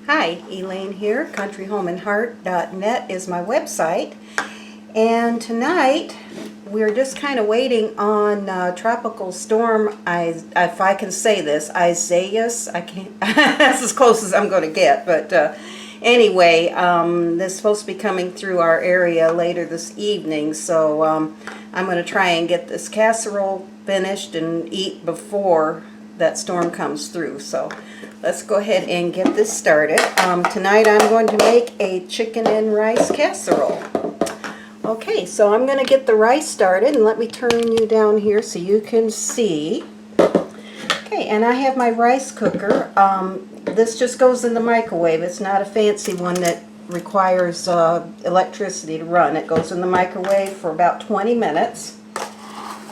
Hi, Elaine here. countryhomeandheart.net is my website. And tonight we're just kind of waiting on tropical storm, if I can say this, Isaias. I can't, that's as close as I'm going to get. But anyway, this is supposed to be coming through our area later this evening. So I'm going to try and get this casserole finished and eat before that storm comes through. So let's go ahead and get this started. Tonight I'm going to make a chicken and rice casserole. Okay, so I'm going to get the rice started, and let me turn you down here so you can see. Okay, and I have my rice cooker. This just goes in the microwave. It's not a fancy one that requires electricity to run. It goes in the microwave for about 20 minutes.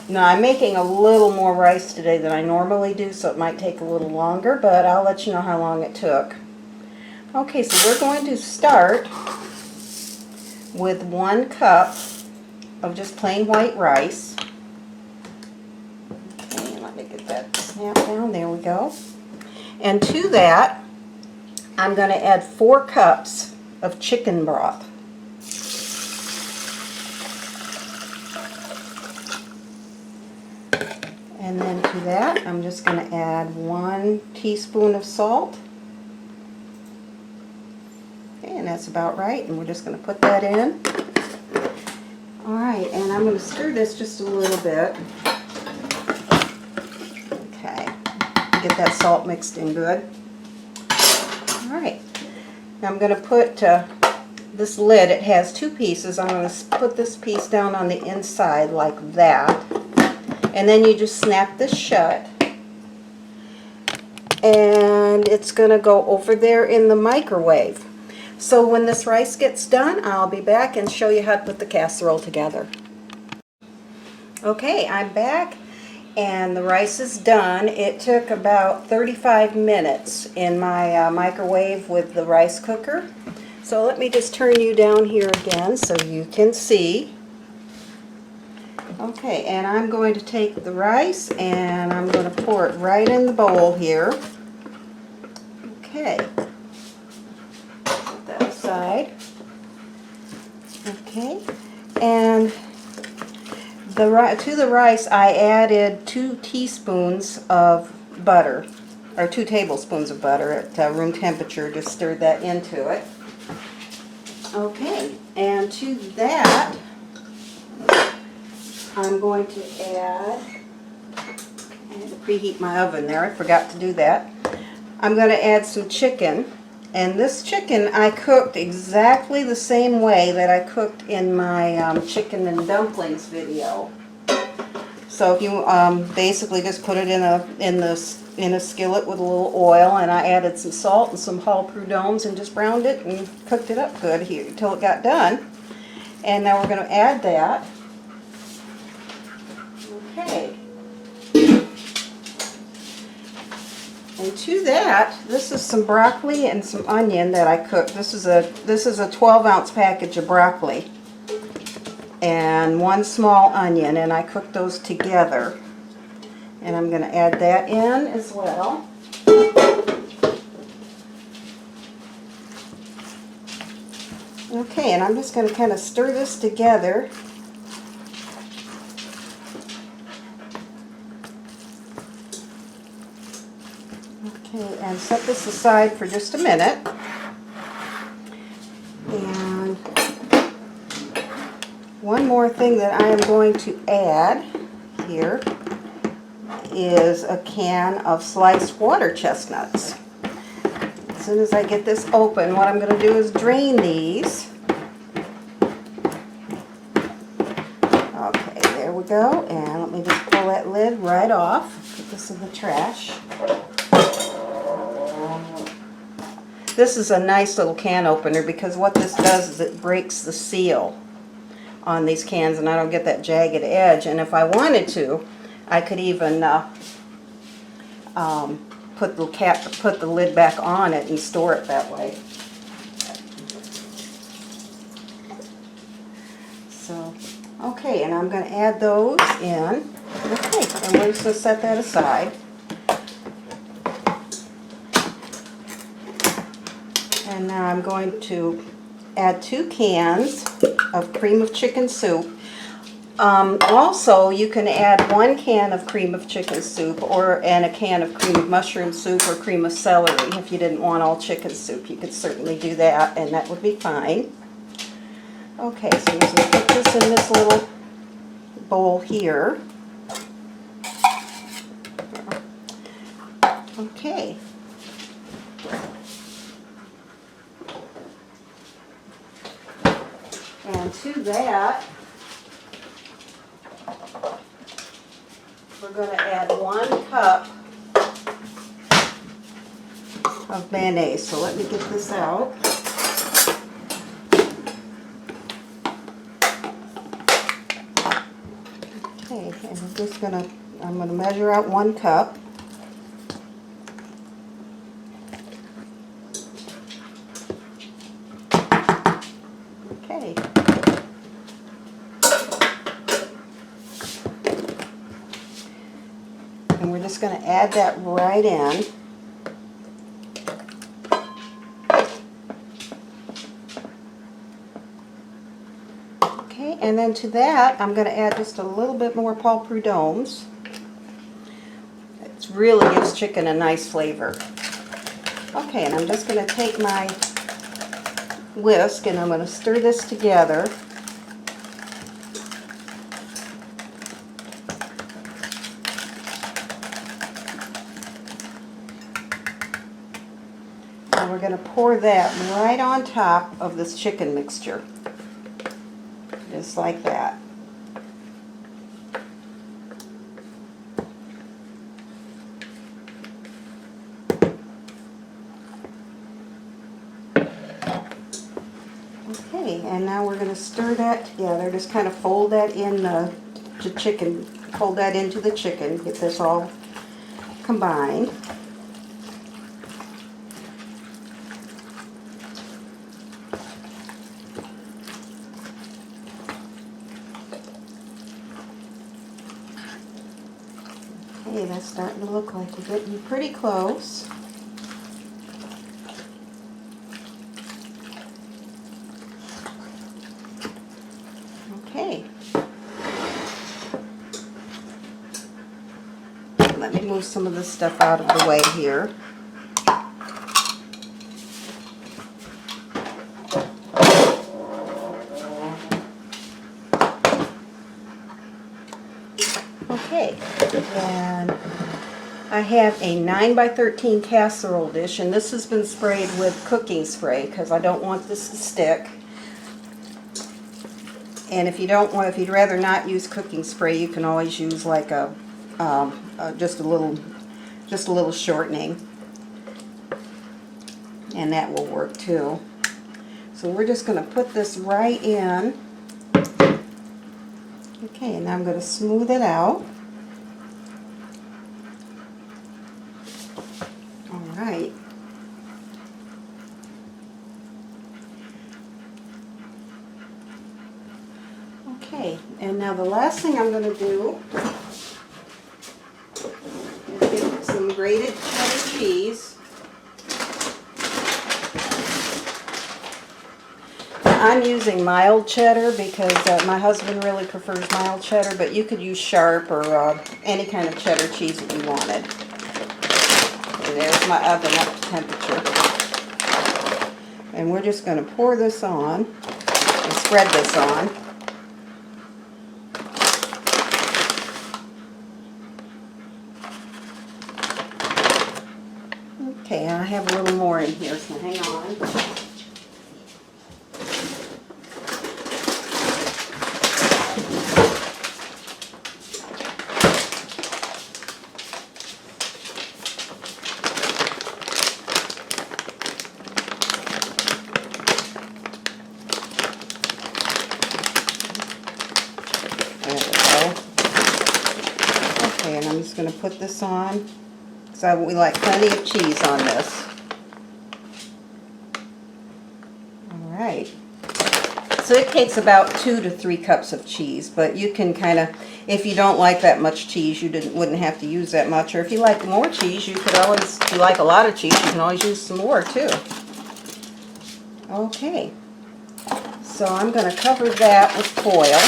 Now, I'm making a little more rice today than I normally do, so it might take a little longer, but I'll let you know how long it took. Okay, so we're going to start with 1 cup of just plain white rice. Okay, let me get that snap down. There we go. And to that, I'm going to add 4 cups of chicken broth. And then to that, I'm just going to add 1 teaspoon of salt. Okay, and that's about right. And we're just going to put that in. Alright, and I'm going to stir this just a little bit. Okay, get that salt mixed in good. Alright, now I'm going to put this lid. It has 2 pieces. I'm going to put this piece down on the inside like that. And then you just snap this shut, and it's going to go over there in the microwave. So when this rice gets done, I'll be back and show you how to put the casserole together. Okay, I'm back, and the rice is done. It took about 35 minutes in my microwave with the rice cooker. So let me just turn you down here again so you can see. Okay, and I'm going to take the rice and I'm going to pour it right in the bowl here. Okay, put that aside. Okay, and to the rice I added 2 teaspoons of butter, or 2 tablespoons of butter at room temperature. Just stirred that into it. Okay, and to that I'm going to add, I had to preheat my oven there, I forgot to do that. I'm going to add some chicken, and this chicken I cooked exactly the same way that I cooked in my chicken and dumplings video. So if you basically just put it in a skillet with a little oil, and I added some salt and some whole prud'hommes and just browned it and cooked it up good here until it got done. And now we're going to add that. Okay, and to that, this is some broccoli and some onion that I cooked. This is a 12-ounce package of broccoli and 1 small onion, and I cooked those together. And I'm going to add that in as well. Okay, and I'm just going to kind of stir this together. Okay, and set this aside for just a minute. And one more thing that I am going to add here is a can of sliced water chestnuts. As soon as I get this open, what I'm going to do is drain these. Okay, there we go. And let me just pull that lid right off. Put this in the trash. This is a nice little can opener because what this does is it breaks the seal on these cans, and I don't get that jagged edge. And if I wanted to, I could even put the lid back on it and store it that way. So, okay, and I'm going to add those in. Okay, and we're just going to set that aside. And now I'm going to add 2 cans of cream of chicken soup. Also, you can add 1 can of cream of chicken soup and a can of cream of mushroom soup or cream of celery. If you didn't want all chicken soup, you could certainly do that, and that would be fine. Okay, so I'm just going to put this in this little bowl here. Okay. And to that, we're going to add 1 cup of mayonnaise. So let me get this out. Okay, and I'm going to measure out 1 cup. Okay. And we're just going to add that right in. Okay, and then to that, I'm going to add just a little bit more Paul Prud'homme's. It really gives chicken a nice flavor. Okay, and I'm just going to take my whisk and I'm going to stir this together. And we're going to pour that right on top of this chicken mixture. Just like that. Okay, and now we're going to stir that together. Just kind of fold that in the chicken, fold that into the chicken, get this all combined. Okay, that's starting to look like we're getting pretty close. Okay. Let me move some of this stuff out of the way here. Okay, and I have a 9 by 13 casserole dish, and this has been sprayed with cooking spray because I don't want this to stick. And if you'd rather not use cooking spray, you can always use like just a little shortening, and that will work too. So we're just going to put this right in. Okay, and now I'm going to smooth it out. All right. Okay, and now the last thing I'm going to do is get some grated cheddar cheese. I'm using mild cheddar because my husband really prefers mild cheddar, but you could use sharp or any kind of cheddar cheese that you wanted. And there's my oven up to temperature. And we're just going to pour this on and spread this on. Okay, I have a little more in here, so hang on. And I'm just going to put this on. So we like plenty of cheese on this. Alright. So it takes about 2 to 3 cups of cheese, but you can kind of, if you don't like that much cheese, you wouldn't have to use that much. Or if you like more cheese, you could always, if you like a lot of cheese, you can always use some more too. Okay, so I'm going to cover that with foil.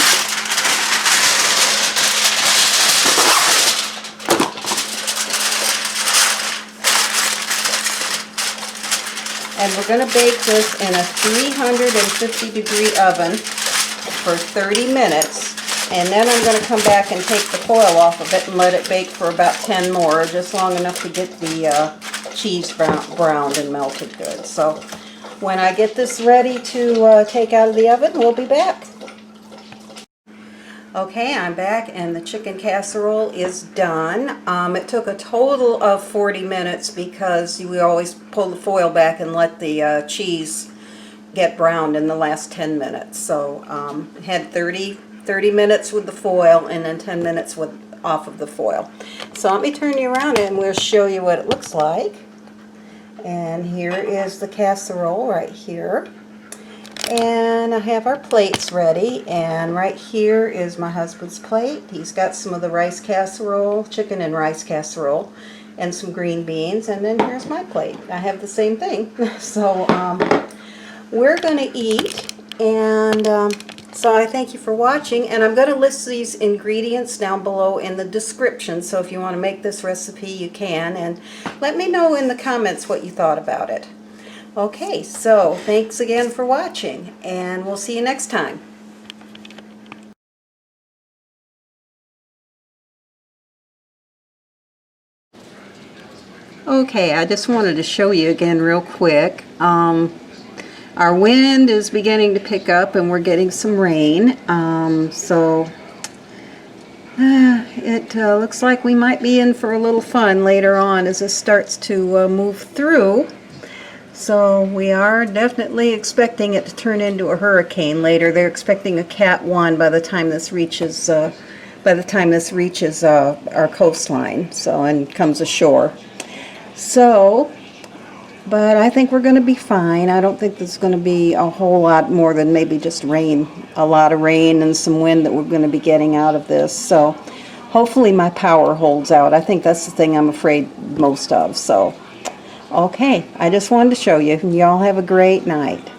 And we're going to bake this in a 350 degree oven for 30 minutes. And then I'm going to come back and take the foil off of it and let it bake for about 10 more, just long enough to get the cheese browned and melted good. So when I get this ready to take out of the oven, we'll be back. Okay, I'm back and the chicken casserole is done. It took a total of 40 minutes because we always pull the foil back and let the cheese get browned in the last 10 minutes. So had 30 minutes with the foil and then 10 minutes off of the foil. So let me turn you around and we'll show you what it looks like. And here is the casserole right here. And I have our plates ready, and right here is my husband's plate. He's got some of the rice casserole, chicken and rice casserole, and some green beans, and then here's my plate. I have the same thing. So we're going to eat, and so I thank you for watching, and I'm going to list these ingredients down below in the description, so if you want to make this recipe you can, and let me know in the comments what you thought about it. Okay, so thanks again for watching, and we'll see you next time. Okay, I just wanted to show you again real quick. Our wind is beginning to pick up and we're getting some rain, so it looks like we might be in for a little fun later on as this starts to move through. So we are definitely expecting it to turn into a hurricane later. They're expecting a Cat 1 by the time this reaches our coastline, so, and comes ashore. So, but I think we're going to be fine. I don't think there's going to be a whole lot more than maybe just rain, a lot of rain and some wind that we're going to be getting out of this. So hopefully my power holds out. I think that's the thing I'm afraid most of. So okay, I just wanted to show you. Y'all have a great night.